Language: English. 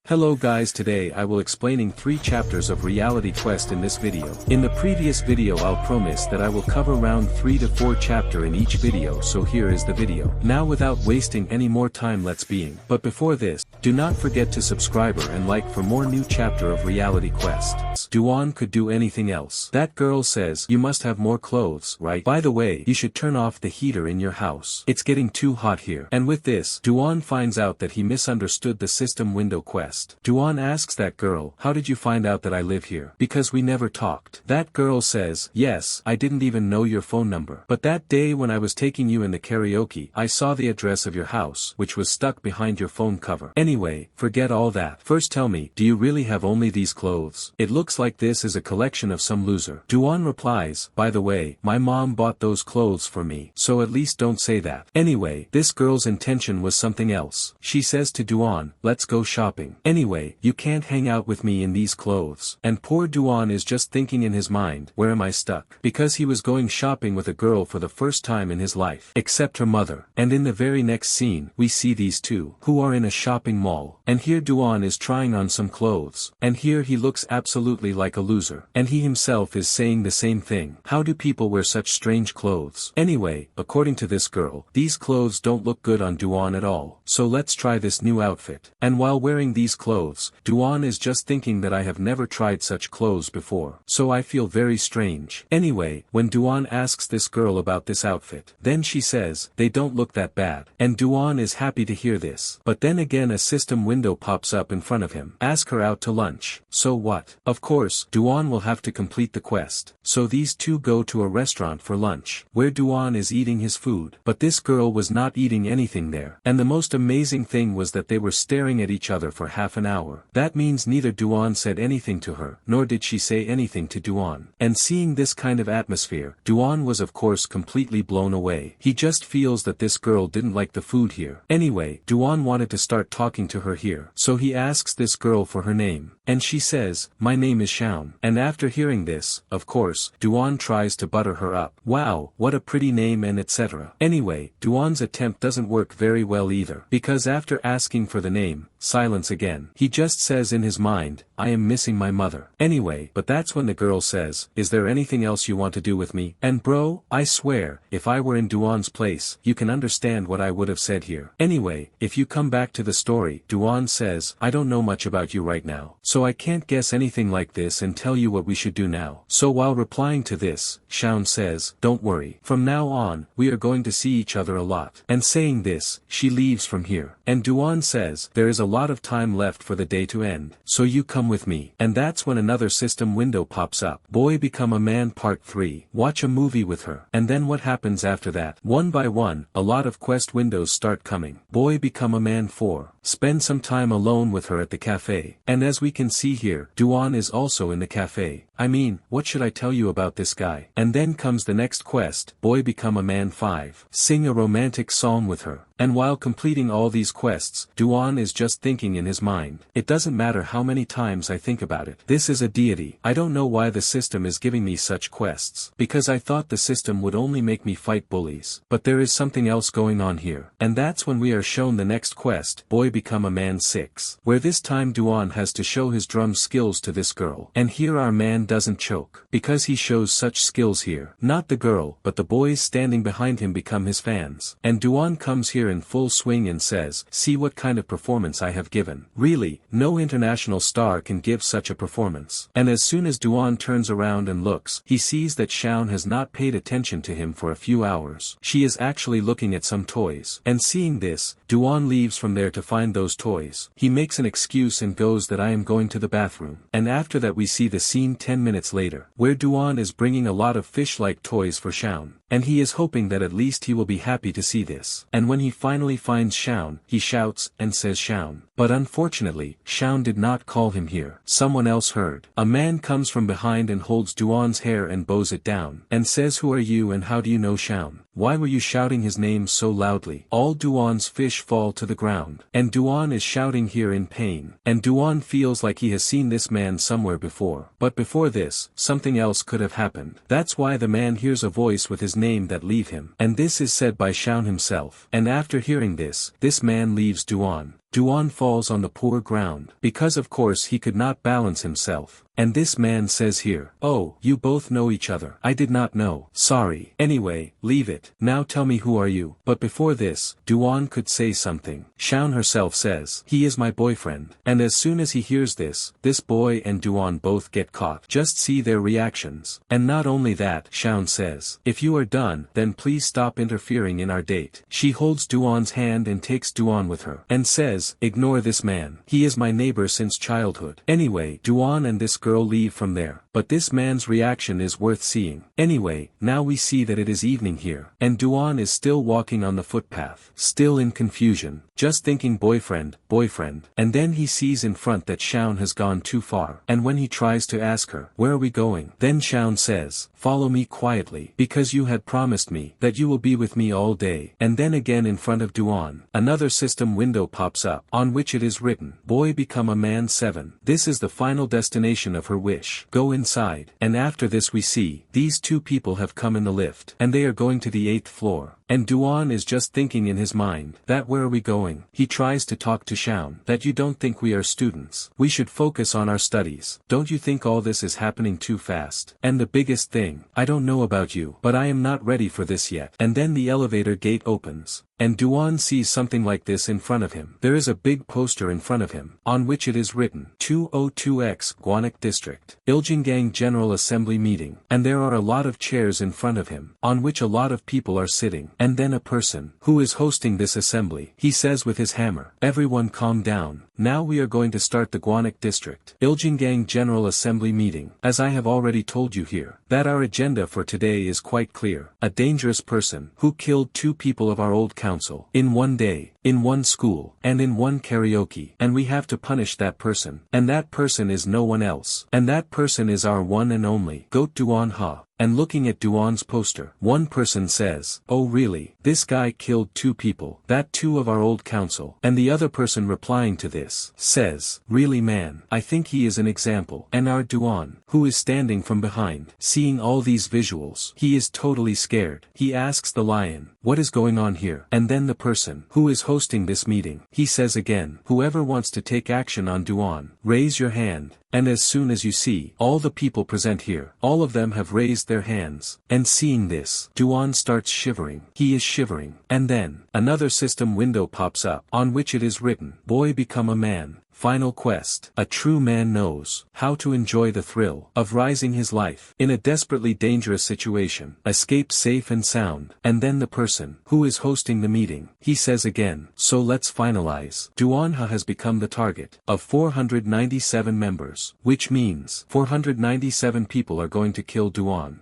Hello guys, today I will explaining 3 chapters of Reality Quest in this video. In the previous video I'll promise that I will cover around 3 to 4 chapter in each video, so here is the video. Now without wasting any more time, let's begin. But before this, do not forget to subscribe and like for more new chapter of Reality Quest. Dowan could do anything else. That girl says, you must have more clothes, right? By the way, you should turn off the heater in your house. It's getting too hot here. And with this, Dowan finds out that he misunderstood the system window quest. Dowan asks that girl, how did you find out that I live here? Because we never talked. That girl says, yes, I didn't even know your phone number. But that day when I was taking you in the karaoke, I saw the address of your house, which was stuck behind your phone cover. Anyway, forget all that. First tell me, do you really have only these clothes? It looks like this is a collection of some loser. Dowan replies, by the way, my mom bought those clothes for me, so at least don't say that. Anyway, this girl's intention was something else. She says to Dowan, let's go shopping. Anyway, you can't hang out with me in these clothes. And poor Dowan is just thinking in his mind, where am I stuck? Because he was going shopping with a girl for the first time in his life, except her mother. And in the very next scene, we see these two, who are in a shopping mall. And here Dowan is trying on some clothes. And here he looks absolutely like a loser. And he himself is saying the same thing. How do people wear such strange clothes? Anyway, according to this girl, these clothes don't look good on Dowan at all. So let's try this new outfit. And while wearing these clothes, Dowan is just thinking that I have never tried such clothes before, so I feel very strange. Anyway, when Dowan asks this girl about this outfit, then she says, they don't look that bad. And Dowan is happy to hear this. But then again a system window pops up in front of him. Ask her out to lunch. So what? Of course, Dowan will have to complete the quest. So these two go to a restaurant for lunch, where Dowan is eating his food. But this girl was not eating anything there. And the most amazing thing was that they were staring at each other for half an hour. That means neither Dowan said anything to her, nor did she say anything to Dowan. And seeing this kind of atmosphere, Dowan was of course completely blown away. He just feels that this girl didn't like the food here. Anyway, Dowan wanted to start talking to her here. So he asks this girl for her name. And she says, my name is Shaun. And after hearing this, of course, Dowan tries to butter her up. Wow, what a pretty name and etc. Anyway, Dowan's attempt doesn't work very well either. Because after asking for the name, silence again. He just says in his mind, I am missing my mother. Anyway, but that's when the girl says, is there anything else you want to do with me? And bro, I swear, if I were in Dowan's place, you can understand what I would have said here. Anyway, if you come back to the story, Dowan says, I don't know much about you right now, so I can't guess anything like this and tell you what we should do now. So while replying to this, Shaun says, don't worry. From now on, we are going to see each other a lot. And saying this, she leaves from here. And Dowan says, there is a lot of time left for the day to end, so you come with me. And that's when another system window pops up. Boy Become a Man Part 3. Watch a movie with her. And then what happens after that? One by one, a lot of quest windows start coming. Boy Become a Man 4. Spend some time alone with her at the cafe. And as we can see here, Dowan is also in the cafe. I mean, what should I tell you about this guy? And then comes the next quest, Boy Become a Man 5. Sing a romantic song with her. And while completing all these quests, Dowan is just thinking in his mind, it doesn't matter how many times I think about it. This is a deity. I don't know why the system is giving me such quests. Because I thought the system would only make me fight bullies. But there is something else going on here. And that's when we are shown the next quest, Boy Become a Man 6. Where this time Dowan has to show his drum skills to this girl. And here our man doesn't choke. Because he shows such skills here. Not the girl, but the boys standing behind him become his fans. And Dowan comes here in full swing and says, see what kind of performance I have given. Really, no international star can give such a performance. And as soon as Dowan turns around and looks, he sees that Shaun has not paid attention to him for a few hours. She is actually looking at some toys. And seeing this, Dowan leaves from there to find those toys. He makes an excuse and goes that I am going to the bathroom. And after that we see the scene 10 minutes later, where Dowan is bringing a lot of fish-like toys for Shaun. And he is hoping that at least he will be happy to see this. And when he finally finds Shaun, he shouts and says Shaun. But unfortunately, Shaun did not call him here. Someone else heard. A man comes from behind and holds Dowan's hair and bows it down. And says, who are you and how do you know Shaun? Why were you shouting his name so loudly? All Dowan's fish fall to the ground. And Dowan is shouting here in pain. And Dowan feels like he has seen this man somewhere before. But before this, something else could have happened. That's why the man hears a voice with his name that leave him. And this is said by Shaun himself. And after hearing this, this man leaves Dowan. Dowan falls on the poor ground, because of course he could not balance himself. And this man says here, "Oh, you both know each other. I did not know. Sorry. Anyway, leave it. Now tell me, who are you?" But before this, Dowan could say something. Shaun herself says, "He is my boyfriend." And as soon as he hears this boy and Dowan both get caught. Just see their reactions. And not only that, Shaun says, "If you are done, then please stop interfering in our date." She holds Dowan's hand and takes Dowan with her, and says, "Ignore this man. He is my neighbor since childhood." Anyway, Dowan and this girl leave from there. But this man's reaction is worth seeing. Anyway, now we see that it is evening here, and Dowan is still walking on the footpath, still in confusion, just thinking boyfriend, boyfriend, and then he sees in front that Shaun has gone too far, and when he tries to ask her, "Where are we going?" then Shaun says, "Follow me quietly, because you had promised me that you will be with me all day." And then again in front of Dowan, another system window pops up, on which it is written, "Boy become a man 7. This is the final destination of her wish. Go inside." And after this we see, these two people have come in the lift, and they are going to the 8th floor. And Dowan is just thinking in his mind, that where are we going? He tries to talk to Shaun, that you don't think we are students. We should focus on our studies. Don't you think all this is happening too fast? And the biggest thing, I don't know about you, but I am not ready for this yet. And then the elevator gate opens. And Dowan sees something like this in front of him. There is a big poster in front of him, on which it is written, 202X Gwanak District, Iljingang General Assembly Meeting. And there are a lot of chairs in front of him, on which a lot of people are sitting. And then a person, who is hosting this assembly, he says with his hammer, "Everyone calm down. Now we are going to start the Gwanak District Iljingang General Assembly Meeting. As I have already told you here, that our agenda for today is quite clear. A dangerous person, who killed 2 people of our old council, in one day, in one school, and in one karaoke. And we have to punish that person. And that person is no one else. And that person is our one and only Goat Dowan Ha." And looking at Dowan's poster, one person says, "Oh really, this guy killed 2 people, that 2 of our old council." And the other person replying to this, says, "Really man, I think he is an example." And our Dowan, who is standing from behind, seeing all these visuals, he is totally scared. He asks the lion, "What is going on here?" And then the person, who is hosting this meeting, he says again, "Whoever wants to take action on Dowan, raise your hand." And as soon as you see, all the people present here, all of them have raised their hands. And seeing this, Dowan starts shivering. He is shivering. And then, another system window pops up, on which it is written, "Boy become a man. Final quest. A true man knows how to enjoy the thrill of rising his life in a desperately dangerous situation. Escape safe and sound." And then the person, who is hosting the meeting, he says again, "So let's finalize. Dowan Ha has become the target of 497 members, which means 497 people are going to kill Dowan."